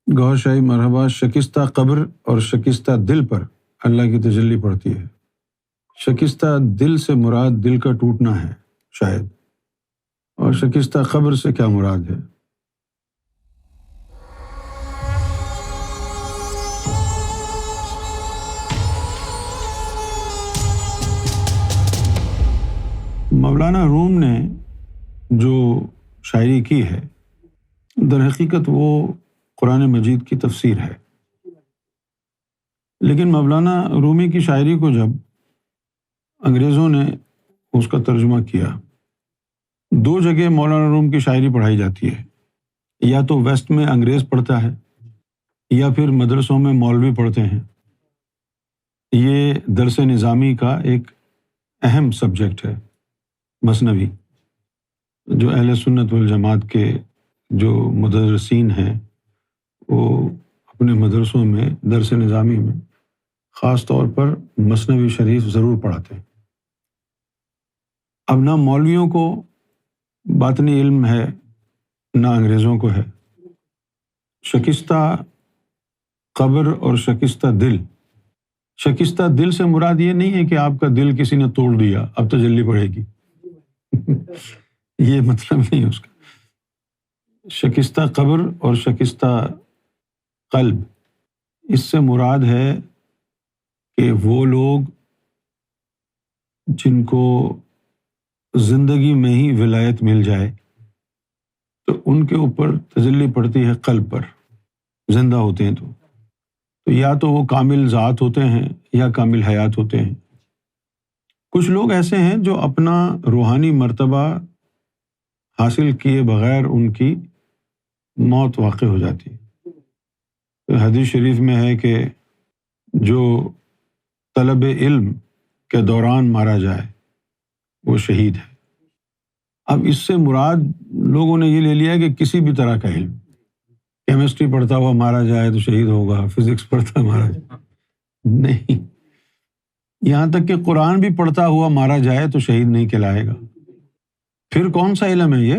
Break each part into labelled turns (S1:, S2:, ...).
S1: گوہر شاہی مرحبا، شکستہ قبر اور شکستہ دل پر اللہ کی تجلی پڑتی ہے۔ شکستہ دل سے مراد دل کا ٹوٹنا ہے شاید، اور شکستہ قبر سے کیا مراد ہے؟ مولانا روم نے جو شاعری کی ہے در حقیقت وہ قرآن مجید کی تفسیر ہے، لیکن مولانا رومی کی شاعری کو جب انگریزوں نے اس کا ترجمہ کیا، دو جگہ مولانا روم کی شاعری پڑھائی جاتی ہے، یا تو ویسٹ میں انگریز پڑھتا ہے یا پھر مدرسوں میں مولوی پڑھتے ہیں۔ یہ درس نظامی کا ایک اہم سبجیکٹ ہے، مثنوی، جو اہل سنت والجماعت کے جو مدرسین ہیں وہ اپنے مدرسوں میں درس نظامی میں خاص طور پر مثنوی شریف ضرور پڑھاتے ہیں۔ اب نہ مولویوں کو باطنی علم ہے نہ انگریزوں کو ہے۔ شکستہ قبر اور شکستہ دل، شکستہ دل سے مراد یہ نہیں ہے کہ آپ کا دل کسی نے توڑ دیا اب تجلی پڑے گی یہ مطلب نہیں اس کا۔ شکستہ قبر اور شکستہ قلب، اس سے مراد ہے کہ وہ لوگ جن کو زندگی میں ہی ولایت مل جائے تو ان کے اوپر تجلی پڑتی ہے قلب پر، زندہ ہوتے ہیں تو یا تو وہ کامل ذات ہوتے ہیں یا کامل حیات ہوتے ہیں۔ کچھ لوگ ایسے ہیں جو اپنا روحانی مرتبہ حاصل کیے بغیر ان کی موت واقع ہو جاتی ہے۔ حدیث شریف میں ہے کہ جو طلب علم کے دوران مارا جائے وہ شہید ہے۔ اب اس سے مراد لوگوں نے یہ لے لیا کہ کسی بھی طرح کا علم، کیمسٹری پڑھتا ہوا مارا جائے تو شہید ہوگا، فزکس پڑھتا مارا جائے، نہیں، یہاں تک کہ قرآن بھی پڑھتا ہوا مارا جائے تو شہید نہیں کہلائے گا۔ پھر کون سا علم ہے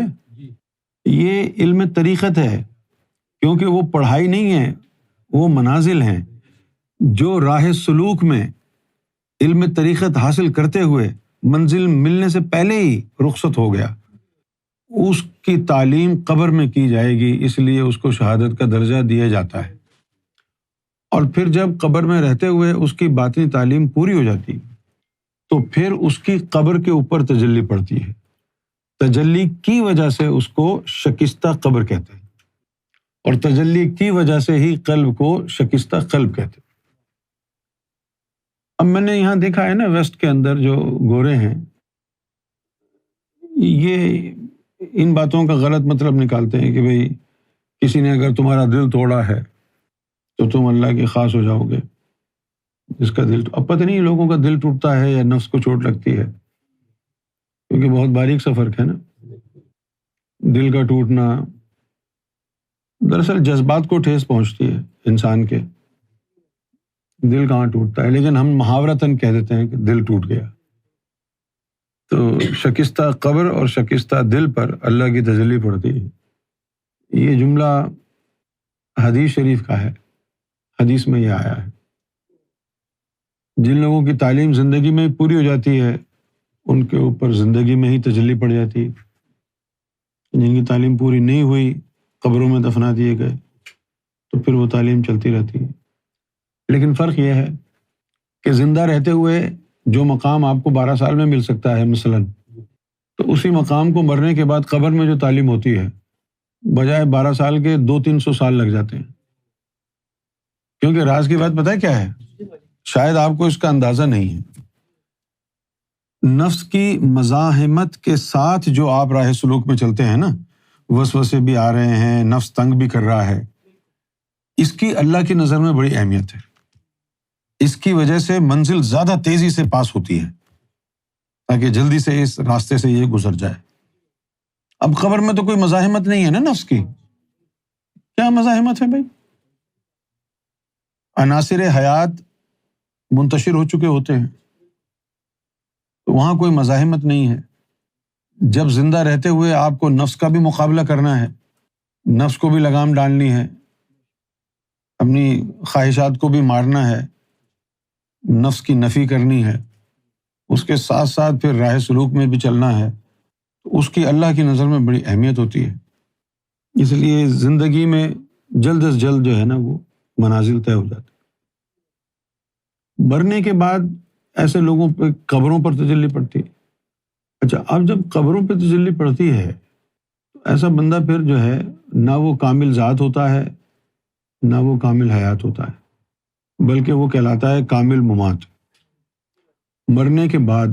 S1: یہ علم طریقت ہے، کیونکہ وہ پڑھائی نہیں ہے، وہ منازل ہیں۔ جو راہ سلوک میں علم طریقت حاصل کرتے ہوئے منزل ملنے سے پہلے ہی رخصت ہو گیا، اس کی تعلیم قبر میں کی جائے گی، اس لیے اس کو شہادت کا درجہ دیا جاتا ہے۔ اور پھر جب قبر میں رہتے ہوئے اس کی باطنی تعلیم پوری ہو جاتی تو پھر اس کی قبر کے اوپر تجلی پڑتی ہے۔ تجلی کی وجہ سے اس کو شکستہ قبر کہتے ہیں، اور تجلی کی وجہ سے ہی قلب کو شکستہ قلب کہتے ہیں۔ اب میں نے یہاں دیکھا ہے نا، ویسٹ کے اندر جو گورے ہیں یہ ان باتوں کا غلط مطلب نکالتے ہیں کہ بھئی کسی نے اگر تمہارا دل توڑا ہے تو تم اللہ کے خاص ہو جاؤ گے۔ جس کا دل، اب پتہ نہیں لوگوں کا دل ٹوٹتا ہے یا نفس کو چوٹ لگتی ہے، کیونکہ بہت باریک سا فرق ہے نا۔ دل کا ٹوٹنا دراصل جذبات کو ٹھیس پہنچتی ہے انسان کے، دل کہاں ٹوٹتا ہے، لیکن ہم محاورتاً کہہ دیتے ہیں کہ دل ٹوٹ گیا۔ تو شکستہ قبر اور شکستہ دل پر اللہ کی تجلی پڑتی ہے، یہ جملہ حدیث شریف کا ہے، حدیث میں یہ آیا ہے۔ جن لوگوں کی تعلیم زندگی میں پوری ہو جاتی ہے ان کے اوپر زندگی میں ہی تجلی پڑ جاتی ہے۔ جن کی تعلیم پوری نہیں ہوئی، قبروں میں دفنا دیے گئے، تو پھر وہ تعلیم چلتی رہتی ہے۔ لیکن فرق یہ ہے کہ زندہ رہتے ہوئے جو مقام آپ کو 12 سال میں مل سکتا ہے مثلاً، تو اسی مقام کو مرنے کے بعد قبر میں جو تعلیم ہوتی ہے بجائے 12 سال کے 200-300 سال لگ جاتے ہیں۔ کیونکہ راز کی بات پتہ ہے کیا ہے؟ شاید آپ کو اس کا اندازہ نہیں ہے۔ نفس کی مزاحمت کے ساتھ جو آپ راہ سلوک میں چلتے ہیں نا، وسوسے بھی آ رہے ہیں، نفس تنگ بھی کر رہا ہے، اس کی اللہ کی نظر میں بڑی اہمیت ہے۔ اس کی وجہ سے منزل زیادہ تیزی سے پاس ہوتی ہے تاکہ جلدی سے اس راستے سے یہ گزر جائے۔ اب قبر میں تو کوئی مزاحمت نہیں ہے نا نفس کی، کیا مزاحمت ہے بھائی؟ عناصر حیات منتشر ہو چکے ہوتے ہیں، تو وہاں کوئی مزاحمت نہیں ہے۔ جب زندہ رہتے ہوئے آپ کو نفس کا بھی مقابلہ کرنا ہے، نفس کو بھی لگام ڈالنی ہے، اپنی خواہشات کو بھی مارنا ہے، نفس کی نفی کرنی ہے، اس کے ساتھ ساتھ پھر راہ سلوک میں بھی چلنا ہے، تو اس کی اللہ کی نظر میں بڑی اہمیت ہوتی ہے۔ اس لیے زندگی میں جلد از جلد جو ہے نا وہ منازل طے ہو جاتی۔ مرنے کے بعد ایسے لوگوں پہ قبروں پر تجلی پڑتی ہے۔ اچھا، اب جب قبروں پہ تجلی پڑتی ہے تو ایسا بندہ پھر جو ہے نہ وہ کامل ذات ہوتا ہے نہ وہ کامل حیات ہوتا ہے، بلکہ وہ کہلاتا ہے کامل ممات۔ مرنے کے بعد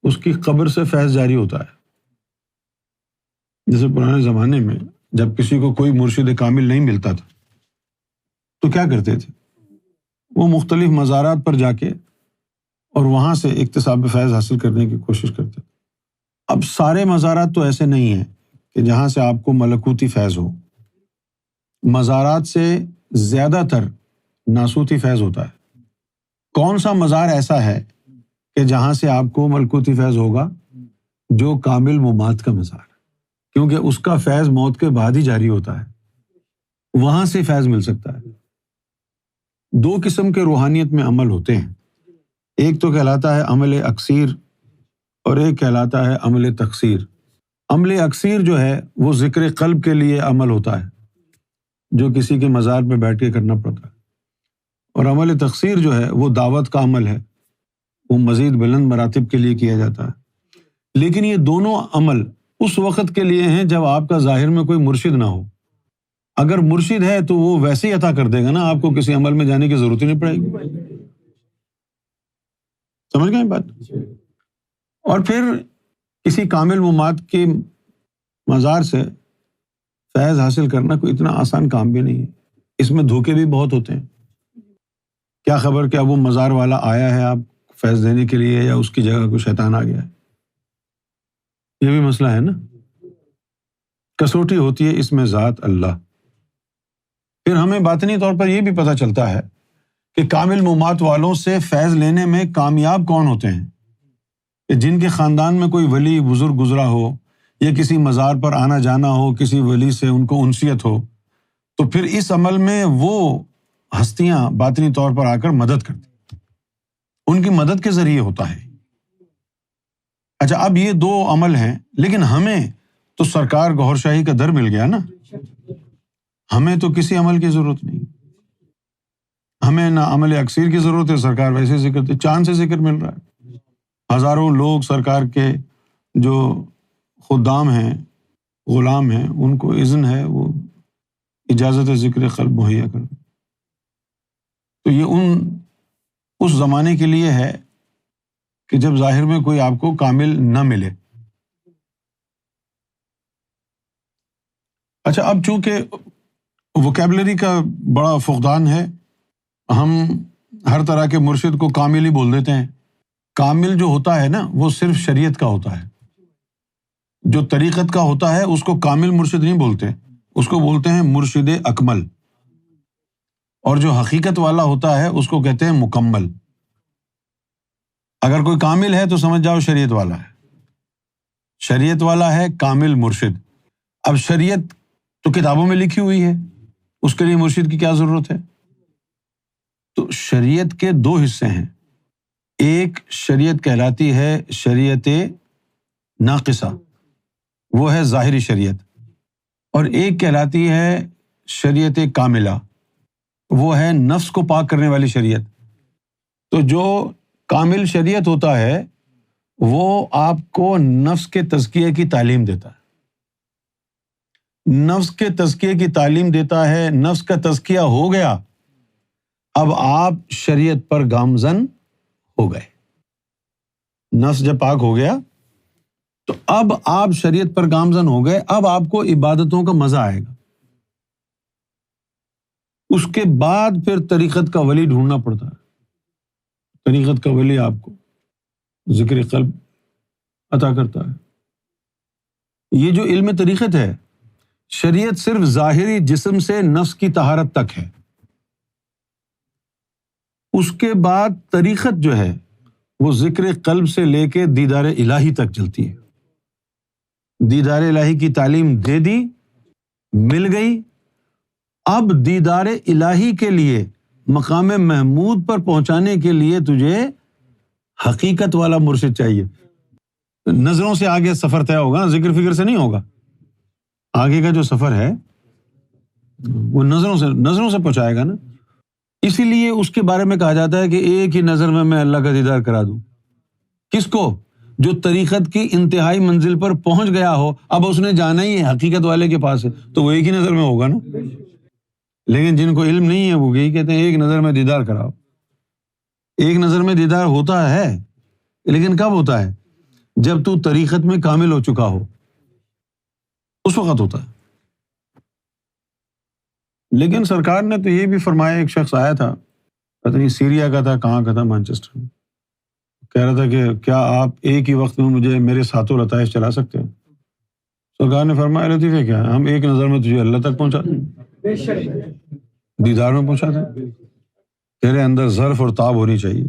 S1: اس کی قبر سے فیض جاری ہوتا ہے۔ جیسے پرانے زمانے میں جب کسی کو کوئی مرشد کامل نہیں ملتا تھا تو کیا کرتے تھے؟ وہ مختلف مزارات پر جا کے اور وہاں سے اکتساب فیض حاصل کرنے کی کوشش کرتے تھے۔ اب سارے مزارات تو ایسے نہیں ہیں کہ جہاں سے آپ کو ملکوتی فیض ہو۔ مزارات سے زیادہ تر ناسوتی فیض ہوتا ہے۔ کون سا مزار ایسا ہے کہ جہاں سے آپ کو ملکوتی فیض ہوگا؟ جو کامل ممات کا مزار ہے، کیونکہ اس کا فیض موت کے بعد ہی جاری ہوتا ہے، وہاں سے فیض مل سکتا ہے۔ دو قسم کے روحانیت میں عمل ہوتے ہیں، ایک تو کہلاتا ہے عمل اکثیر اور ایک کہلاتا ہے عمل تقصیر۔ عمل اکثیر جو ہے وہ ذکر قلب کے لیے عمل ہوتا ہے، جو کسی کے مزار پہ بیٹھ کے کرنا پڑتا ہے، اور عمل تقصیر جو ہے وہ دعوت کا عمل ہے، وہ مزید بلند مراتب کے لیے کیا جاتا ہے۔ لیکن یہ دونوں عمل اس وقت کے لیے ہیں جب آپ کا ظاہر میں کوئی مرشد نہ ہو۔ اگر مرشد ہے تو وہ ویسے ہی عطا کر دے گا نا، آپ کو کسی عمل میں جانے کی ضرورت ہی نہیں پڑے گی۔ سمجھ گئے بات؟ اور پھر کسی کامل ممات کے مزار سے فیض حاصل کرنا کوئی اتنا آسان کام بھی نہیں ہے، اس میں دھوکے بھی بہت ہوتے ہیں۔ کیا خبر کہ اب وہ مزار والا آیا ہے آپ فیض دینے کے لیے یا اس کی جگہ کوئی شیطان آ گیا ہے، یہ بھی مسئلہ ہے نا۔ کسوٹی ہوتی ہے اس میں ذات اللہ۔ پھر ہمیں باطنی طور پر یہ بھی پتہ چلتا ہے کہ کامل ممات والوں سے فیض لینے میں کامیاب کون ہوتے ہیں، کہ جن کے خاندان میں کوئی ولی بزرگ گزرا ہو یا کسی مزار پر آنا جانا ہو، کسی ولی سے ان کو انسیت ہو، تو پھر اس عمل میں وہ ہستیاں باطنی طور پر آ کر مدد کرتی، ان کی مدد کے ذریعے ہوتا ہے۔ اچھا، اب یہ دو عمل ہیں، لیکن ہمیں تو سرکار گوھر شاہی کا در مل گیا نا، ہمیں تو کسی عمل کی ضرورت نہیں، ہمیں نہ عمل اکثیر کی ضرورت ہے، سرکار ویسے ذکر تھے، چاند سے ذکر مل رہا ہے۔ ہزاروں لوگ سرکار کے جو خدام ہیں، غلام ہیں، ان کو اذن ہے وہ اجازت ذکر قلب مہیا کر دیں۔ تو یہ اس زمانے کے لیے ہے کہ جب ظاہر میں کوئی آپ کو کامل نہ ملے۔ اچھا، اب چونکہ ووکیبلری کا بڑا فقدان ہے، ہم ہر طرح کے مرشد کو کامل ہی بول دیتے ہیں۔ کامل جو ہوتا ہے نا وہ صرف شریعت کا ہوتا ہے، جو طریقت کا ہوتا ہے اس کو کامل مرشد نہیں بولتے، اس کو بولتے ہیں مرشد اکمل، اور جو حقیقت والا ہوتا ہے اس کو کہتے ہیں مکمل۔ اگر کوئی کامل ہے تو سمجھ جاؤ شریعت والا ہے، شریعت والا ہے کامل مرشد۔ اب شریعت تو کتابوں میں لکھی ہوئی ہے، اس کے لیے مرشد کی کیا ضرورت ہے؟ تو شریعت کے دو حصے ہیں، ایک شریعت کہلاتی ہے شریعت ناقصہ، وہ ہے ظاہری شریعت، اور ایک کہلاتی ہے شریعت کاملہ، وہ ہے نفس کو پاک کرنے والی شریعت۔ تو جو کامل شریعت ہوتا ہے وہ آپ کو نفس کے تزکیے کی تعلیم دیتا ہے، نفس کے تزکیے کی تعلیم دیتا ہے۔ نفس کا تزکیہ ہو گیا، اب آپ شریعت پر گامزن ہو گئے۔ نفس جب پاک ہو گیا تو اب آپ شریعت پر گامزن ہو گئے، اب آپ کو عبادتوں کا مزہ آئے گا۔ اس کے بعد پھر طریقت کا ولی ڈھونڈنا پڑتا ہے، طریقت کا ولی آپ کو ذکر قلب عطا کرتا ہے۔ یہ جو علم طریقت ہے، شریعت صرف ظاہری جسم سے نفس کی طہارت تک ہے، اس کے بعد طریقت جو ہے وہ ذکر قلب سے لے کے دیدار الہی تک چلتی ہے۔ دیدار الہی کی تعلیم دے دی، مل گئی، اب دیدار الہی کے لیے، مقام محمود پر پہنچانے کے لیے تجھے حقیقت والا مرشد چاہیے. نظروں سے آگے سفر طے ہوگا، ذکر فکر سے نہیں ہوگا. آگے کا جو سفر ہے وہ نظروں سے پہنچائے گا نا. اسی لیے اس کے بارے میں کہا جاتا ہے کہ ایک ہی نظر میں اللہ کا دیدار کرا دوں. کس کو؟ جو طریقت کی انتہائی منزل پر پہنچ گیا ہو. اب اس نے جانا ہی ہے حقیقت والے کے پاس ہے تو وہ ایک ہی نظر میں ہوگا نا. لیکن جن کو علم نہیں ہے وہ یہی کہتے ہیں ایک نظر میں دیدار کراؤ. ایک نظر میں دیدار ہوتا ہے لیکن کب ہوتا ہے؟ جب تو طریقت میں کامل ہو چکا ہو، اس وقت ہوتا ہے. لیکن سرکار نے تو یہ بھی فرمایا، ایک شخص آیا تھا، پتہ نہیں سیریا کا تھا، کہاں کا تھا، مانچسٹر میں، کہہ رہا تھا کہ کیا آپ ایک ہی وقت میں مجھے میرے ساتوں لطائف چلا سکتے ہو؟ سرکار نے فرمایا لطیفہ کیا ہے، ہم ایک نظر میں تجھے اللہ تک پہنچا دیں، دیدار میں پہنچا دیں. تیرے اندر ظرف اور تاب ہونی چاہیے.